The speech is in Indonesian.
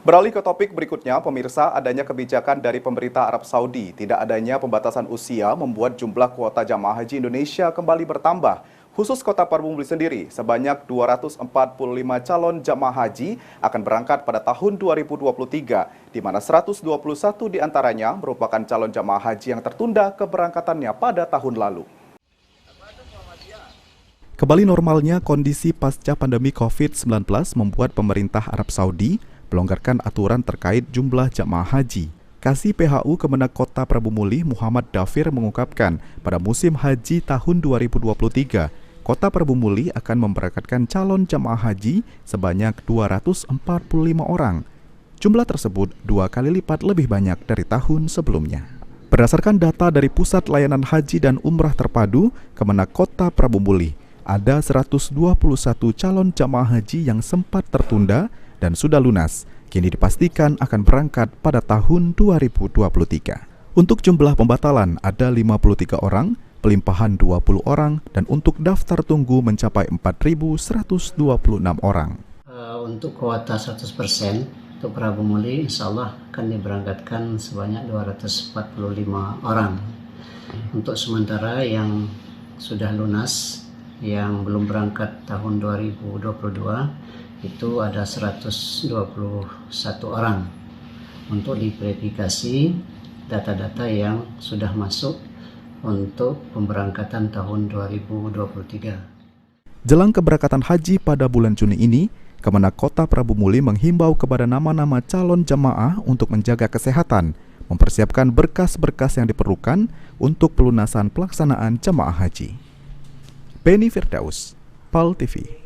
Beralih ke topik berikutnya, pemirsa, adanya kebijakan dari pemerintah Arab Saudi, tidak adanya pembatasan usia membuat jumlah kuota jamaah haji Indonesia kembali bertambah. Khusus kota Parabumi sendiri, sebanyak 245 calon jamaah haji akan berangkat pada tahun 2023, di mana 121 diantaranya merupakan calon jamaah haji yang tertunda keberangkatannya pada tahun lalu. Kembali normalnya kondisi pasca pandemi COVID-19 membuat pemerintah Arab Saudi melonggarkan aturan terkait jumlah jamaah haji. Kasih PHU Kemenak Kota Parabumi Muhammad Dafir mengungkapkan pada musim haji tahun 2023, Kota Parabumi akan memberangkatkan calon jamaah haji sebanyak 245 orang. Jumlah tersebut 2 kali lipat lebih banyak dari tahun sebelumnya. Berdasarkan data dari Pusat Layanan Haji dan Umrah Terpadu Kemenak Kota Parabumi, ada 121 calon jamaah haji yang sempat tertunda dan sudah lunas, kini dipastikan akan berangkat pada tahun 2023. Untuk jumlah pembatalan ada 53 orang, pelimpahan 20 orang, dan untuk daftar tunggu mencapai 4.126 orang. Untuk kuota 100% untuk Parabumi, insya Allah akan diberangkatkan sebanyak 245 orang. Untuk sementara yang sudah lunas, yang belum berangkat tahun 2022, itu ada 121 orang untuk diverifikasi data-data yang sudah masuk untuk pemberangkatan tahun 2023. Jelang keberangkatan haji pada bulan Juni ini, Kemenak Kota Parabumi menghimbau kepada nama-nama calon jamaah untuk menjaga kesehatan, mempersiapkan berkas-berkas yang diperlukan untuk pelunasan pelaksanaan jamaah haji. Beni Firdaus, PAL TV.